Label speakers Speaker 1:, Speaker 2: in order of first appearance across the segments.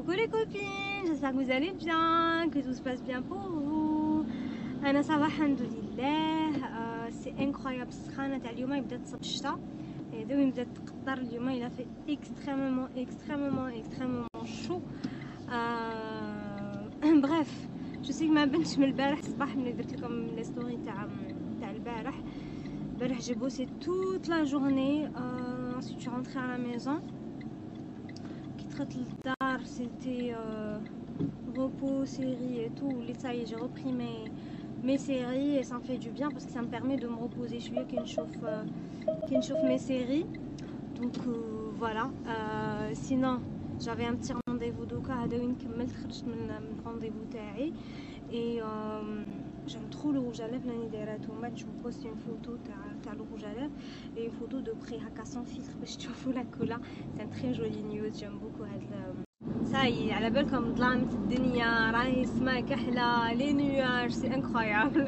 Speaker 1: Coucou les copines, j'espère que vous allez bien, que tout se passe bien pour vous. أنا صباح الحمد لله. سي انكرويابل السخانة تاع اليوم بدات تصب الشتا دوي بدات تقطر اليوم. إلا في اكستريمومون شو. بريف جو سي ما بنتش من البارح الصباح ملي درت لكم لي ستوري تاع البارح j'ai bossé toute la journée. Ensuite je suis rentrée à la maison. Le tard, c'était repos, séries et tout. Ça y est, j'ai repris mes séries et ça me fait du bien parce que ça me permet de me reposer. Je suis là qui chauffe mes séries. Donc voilà. Sinon, j'avais un petit rendez-vous d'Oka à Dawin qui m'a rendez-vous taï. Et j'aime trop le rouge à lèvres l'année dernière. Je vous poste une photo de le rouge à lèvres et une photo de près sans filtre. Je trouve la cola. C'est un très joli news. J'aime beaucoup. Ça y est, à la belle comme ظلامت الدنيا راهي السما كحلة les nuages, c'est incroyable.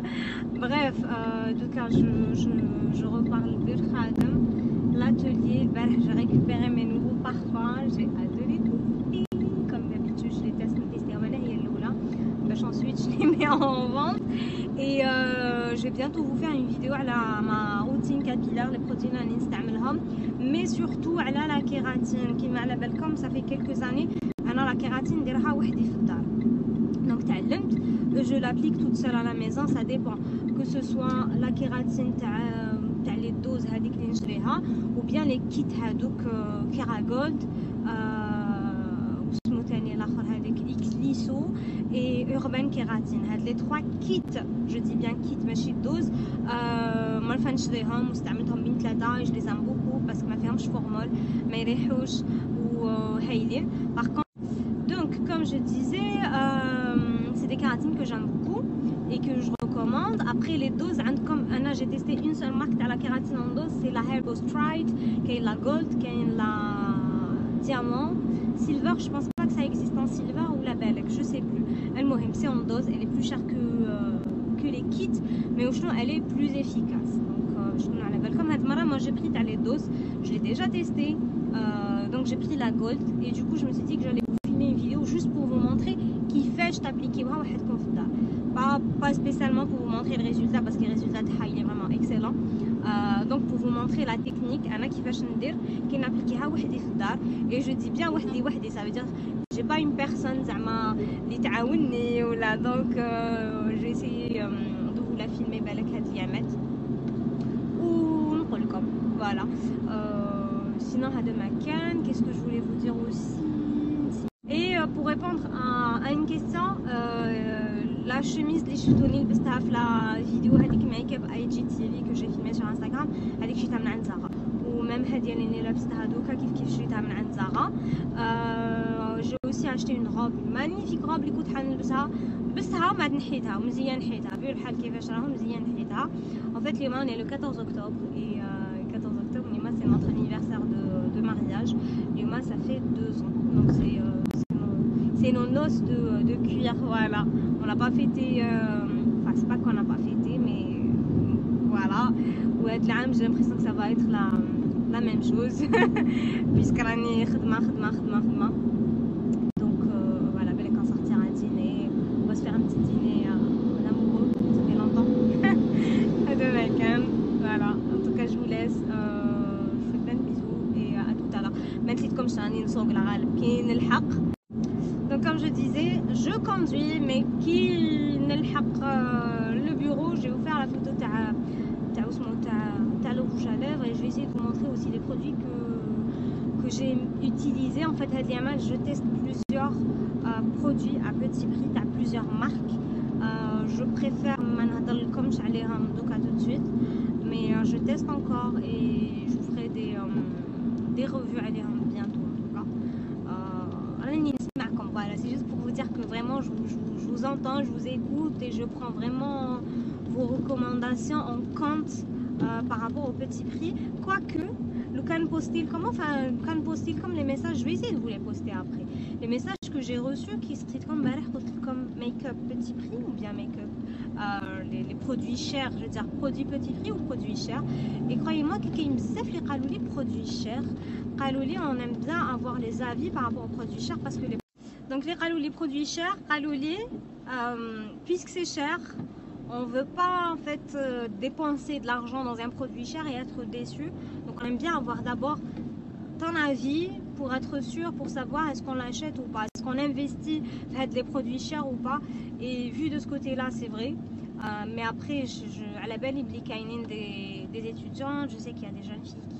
Speaker 1: Bref, donc je reparle de Khadem, l'atelier. J'ai récupéré mes nouveaux parfums. J'ai adoré tout. Comme d'habitude, je les teste ensuite je les mets en vente et je vais bientôt vous faire une vidéo à ma routine capillaire, les protéines à l'instamilhom, mais surtout à la kératine qui m'a la belle comme ça fait quelques années. Alors la kératine derha wahdi fi dar. Donc تعلمت, je l'applique toute seule à la maison, ça dépend que ce soit la kératine تاع les doses هذيك اللي نشريها ou bien les kits هذوك Keragold اسمو ثاني الاخر هذيك اكليسو et Urban Kératine. Les trois kits, je dis bien kits, ماشي dose. ما نشريهم واستعملتهم بين ثلاثة. Je les aime beaucoup parce que ما فيهمش formol, ما يريحوش وهايلين. Par contre, donc comme je disais, c'est des kératines que j'aime beaucoup et que je recommande. Après les doses, comme Anna, j'ai testé une seule marque de la kératine en dose, c'est la Hair Ghost Stride, qui est la Gold, qui est la Diamant. Silver, je pense pas que ça existe en silver ou la Belek, je sais plus. Elle c'est en dose, elle est plus chère que les kits, mais au final elle est plus efficace. Donc je trouve la belle. Comme Hadmara, moi j'ai pris les doses, je l'ai déjà testé, donc j'ai pris la Gold et du coup je me suis dit que j'allais vous filmer une vidéo juste pour vous montrer qui fait je t'appliquer pas spécialement pour vous montrer le résultat parce que le résultat il est vraiment excellent. Donc pour vous montrer la technique انا كيفاش ندير كي نابليكيها وحدي في الدار. Et je dis bien وحدي, ça veut dire j'ai pas une personne زعما اللي تعاونني ولا. donc j'ai essayé de vous la filmer بالك هاد اليامات ونقول لكم voilà. Sinon هذا ما كان. Qu'est-ce que je voulais vous dire aussi. Et pour répondre à une question, la chemise اللي شفتوني لبستها في لا فيديو هذيك ميك اب اي جي تي في que j'ai filmé sur Instagram, هذيك شريتها من عند زارا. وميم هذه اللي لابستها دوكا كيف شريتها من عند زارا. j'ai aussi acheté une robe, une magnifique robe اللي كنت حنلبسها لبستها ما نحيتها ومزيان نحيتها. بيو الحال كيفاش راهم مزيان نحيتها. En fait اليوم on est le 14 octobre et 14 octobre اليوم c'est notre anniversaire de mariage. اليوم ça fait 2 ans, donc c'est nos noces de cuir, voilà. On n'a pas fêté, enfin c'est pas qu'on n'a pas fêté, mais voilà. Ouais, j'ai l'impression que ça va être la même chose, puisque l'année khidma. Donc voilà, belle quand sortir un dîner, on va se faire un petit dîner en amoureux, ça fait longtemps. À demain, voilà. En tout cas, je vous laisse. Je vous fais plein de bisous et à tout à l'heure. Même si comme ça, on est une sorte de la Donc comme je disais, je conduis, mais qui n'elhaq le bureau, je vais vous faire la photo de le rouge à lèvres et je vais essayer de vous montrer aussi les produits que j'ai utilisés. En fait, je teste plusieurs produits à petit prix, à plusieurs marques. Je préfère comme tout de suite, mais je teste encore et je vous ferai des revues bientôt en tout cas. Voilà, c'est juste pour vous dire que vraiment je vous entends, je vous écoute et je prends vraiment vos recommandations en compte par rapport au petit prix. Quoique, le can postil, comme les messages, je vais essayer de vous les poster après. Les messages que j'ai reçus qui se traitent comme make-up petit prix ou bien make-up, les produits chers, je veux dire produits petit prix ou produits chers. Et croyez-moi que les produits chers, on aime bien avoir les avis par rapport aux produits chers parce que Donc les produits chers, puisque c'est cher, on veut pas en fait dépenser de l'argent dans un produit cher et être déçu. Donc on aime bien avoir d'abord ton avis pour être sûr, pour savoir est-ce qu'on l'achète ou pas, est-ce qu'on investit les produits chers ou pas. Et vu de ce côté-là, c'est vrai. Mais après, à la belle, il y a des étudiants, je sais qu'il y a des jeunes filles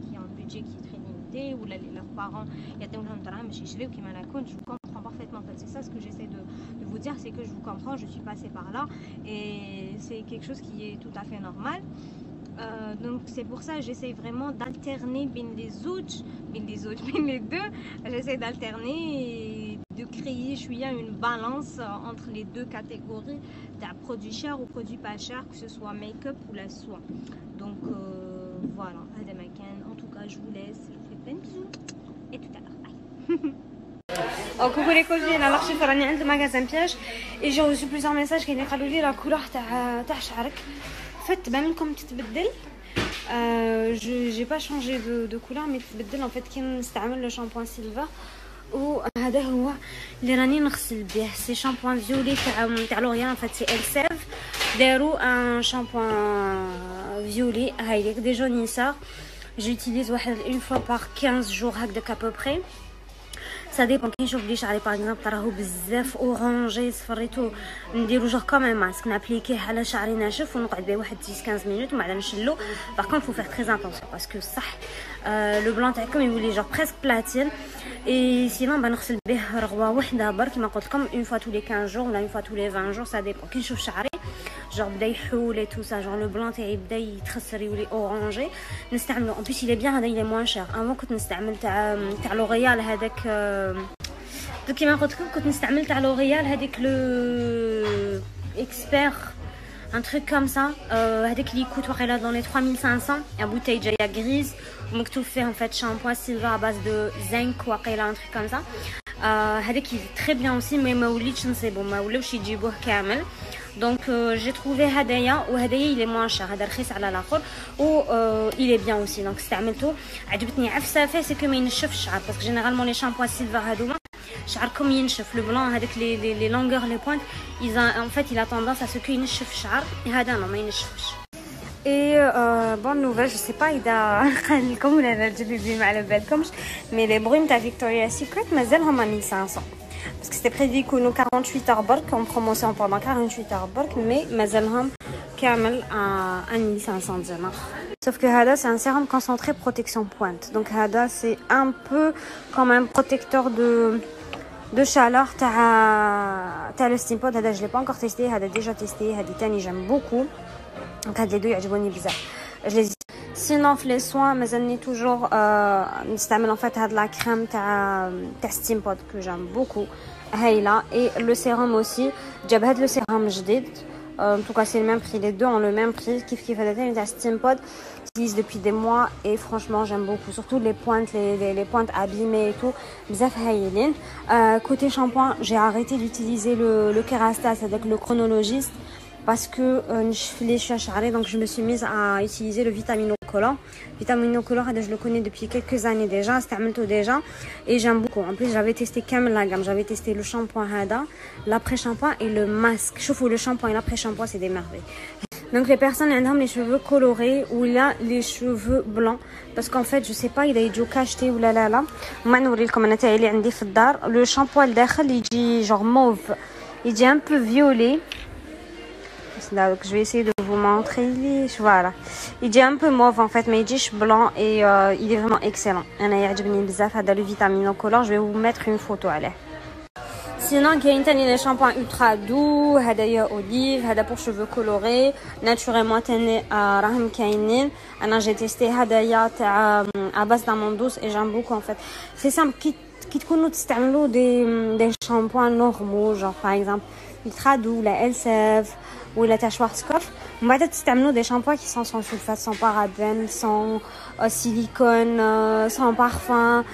Speaker 1: qui ont un budget qui est très limité, ou leurs parents, je vous comprends parfaitement. En fait, c'est ça ce que j'essaie de vous dire, c'est que je vous comprends, je suis passée par là, et c'est quelque chose qui est tout à fait normal. Donc c'est pour ça que j'essaie vraiment d'alterner bien les deux. J'essaie d'alterner et de créer une balance entre les deux catégories de produits chers ou produits pas chers, que ce soit make-up ou la soie. Donc voilà, en tout cas je vous laisse, je vous fais plein de bisous et tout à l'heure, bye. Oh, coucou les copines, alors je suis dans le magasin Piège et j'ai reçu plusieurs messages qui nous disent la couleur تاع شعرك fait تبان لكم تتبدل. J'ai pas changé de couleur mais تتبدل en fait كي نستعمل le shampoing Silva وهذا هو اللي راني نغسل به. سي شامبوان فيولي تاع لوريال en fait c'est Elsev. داروا un shampoing violet هايليك des jaunisseurs. J'utilise واحد une fois par 15 jours هكذاك à peu près. Ça dépend. كي نشوف بلي شعري باغ اكزومبل راهو بزاف اورانجي صفريتو نديرو جوغ كوم ماسك نابليكيه على شعري ناشف ونقعد به واحد 10 15 مينوت ومن بعد نشلو. باغ كونط فو فير تري اتونسيون باسكو صح لو بلون تاعكم يولي جوغ بريسك بلاتين. اي سينون بنغسل به رغوه وحده برك كيما قلت لكم اون فوا تو لي 15 جور ولا اون فوا تو لي 20 جور. سا ديبون. كي نشوف شعري genre بدا يحول et tout ça, genre le blanc تاعي بدا يتخسر يولي اورانجي نستعملو. en plus il est bien هذا il est moins cher. avant كنت نستعمل تاع لوريال هذاك كيما قلت لكم كنت نستعمل تاع لوريال هذيك لو اكسبير un truc comme ça هذاك اللي يكوت واقيلا dans les 3500 un bouteille جايه غريز ومكتوب فيه en fait shampoing Silva à base de zinc واقيلا un truc comme ça. هذاك très bien aussi mais ما وليتش نصيبو ما ولاوش يجيبوه كامل. Donc j'ai trouvé هدايا وهدايا il est moins cher. هذا رخيص على الاخر و il est bien aussi. donc استعملته عجبتني عفسه فيه سكو ما ينشفش الشعر باسكو جينيرالمون لي شامبوان سيلفا هذوما شعركم ينشف. لو بلون هذاك لي لونغور لي بوينت en fait il a tendance à ce que ينشف الشعر. هذا ما ينشفش. Et bonne nouvelle, je sais pas إذا قال لكم ولا لا الجبيبي ما على بالكمش mais les brumes تاع Victoria's Secret مازالهم à 1500 parce que c'était prévu que nous 48 heures برك en promotion pendant 48 heures برك mais مازالهم كامل à 1500 دينار. Sauf que هذا c'est un sérum concentré protection pointe. Donc هذا c'est un peu comme un protecteur de chaleur تاع le steam pod. هذا je l'ai pas encore testé. هذا déjà testé. هذا تاني j'aime beaucoup. Donc هاد les deux يعجبوني بزاف. Je les sinon في les soins مازالني toujours نستعمل en fait هاد la crème تاع steam pod que j'aime beaucoup هايله. et le sérum aussi جاب هاد le sérum جديد. en tout cas c'est le même prix, les deux ont le même prix. كيف هذا تاع steam pod j'utilise depuis des mois et franchement j'aime beaucoup, surtout les pointes les pointes abîmées et tout بزاف هايلين. côté shampoing j'ai arrêté d'utiliser le Kerastase avec le chronologiste parce que les chachari, donc je me suis mise à utiliser le vitaminocollant. Vitaminocollant, je le connais depuis quelques années déjà, استعملته déjà et j'aime beaucoup. En plus j'avais testé كامل la gamme, j'avais testé le shampoing hada, l'après-shampoing et le masque. Chauffe le shampoing et l'après-shampoing c'est des merveilles. Donc les personnes qui ont les cheveux colorés ou là les cheveux blancs parce qu'en fait je sais pas il a يجوا cachetés ou là ما نوري لكم انا تاعي اللي عندي في الدار. le shampoing الداخل يجي genre mauve, يجي un peu violet. Donc je vais essayer de vous montrer. Voilà, il est un peu mauve en fait mais il est blanc et il est vraiment excellent. انا يعجبني بزاف هذا le vitaminocollant. je vais vous mettre une photo عليه. sinon كاين تاني les shampoings ultra doux. هذايا olive, هذا pour cheveux colorés naturellement تاني راهم كاينين. انا j'ai testé هذايا تاع à base d'amande douce et j'aime beaucoup en fait. c'est simple كي تكونوا تستعملوا des shampoings normaux genre par exemple ultra doux la Elsev ou la Schwarzkopf. On va تستعملوا des shampoings qui sont sans sulfate, sans parabènes, sans silicone, sans parfum,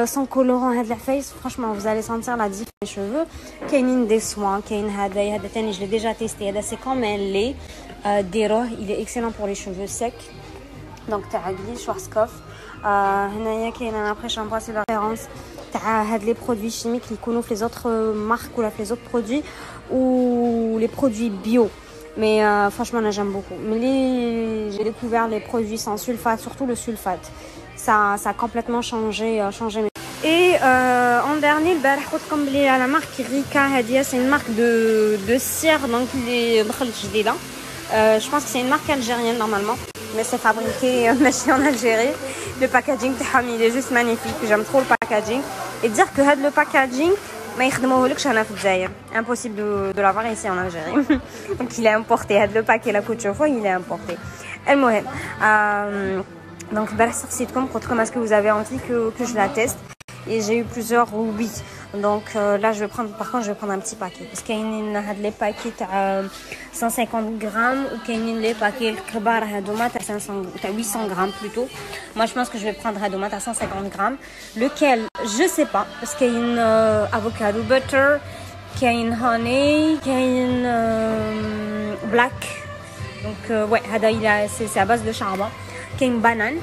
Speaker 1: sans colorant. هاد العفايس franchement vous allez sentir la différence des cheveux. كاينين des soins, كاين هذا تاني je l'ai déjà testé. هذا c'est comme un lait d'Ero, il est excellent pour les cheveux secs. donc تاع Schwarzkopf. هنايا كاين un après shampoing c'est la référence تاع هاد لي برودوي chimiques اللي يكونوا في les autres marques ولا في les autres produits ou les produits bio. Mais franchement là j'aime beaucoup. Mais j'ai découvert les produits sans sulfate, surtout le sulfate. Ça a complètement changé mes... Et en dernier, la marque Rika Hadia, c'est une marque de cire, donc les je pense que c'est une marque algérienne normalement, mais c'est fabriqué en Algérie. Le packaging il est juste magnifique, j'aime trop le packaging. Et dire que le packaging, impossible de l'avoir ici en Algérie. Donc il est importé, le paquet la couche il est importé. Donc est-ce que vous avez envie que je la teste? Et j'ai eu plusieurs oui. Donc là je vais prendre un petit paquet parce qu'il y a les paquets à 150 grammes ou qu'il y a les paquets كبار هذوما à 800 grammes plutôt. Moi je pense que je vais prendre هذوما à 150 grammes. Lequel je sais pas parce qu'il y a une avocado butter, qu'il y a une honey, qu'il y a une black. Donc ouais c'est à base de charbon. Qu'il y a une banane.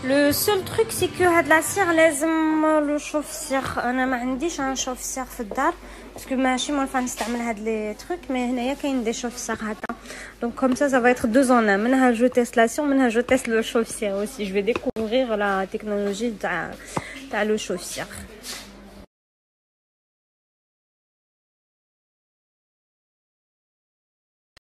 Speaker 1: Le seul truc c'est que هاد la cire لازم le chauffe-cire. انا ما عنديش un chauffe-cire في الدار parce que ماشي مولفه نستعمل هاد لي trucs, mais هنايا كاين des chauffe-cire هكا. Donc comme ça va être 2 en 1. منها je teste la cire, منها je teste le chauffe-cire aussi. Je vais découvrir la technologie تاع le chauffe-cire.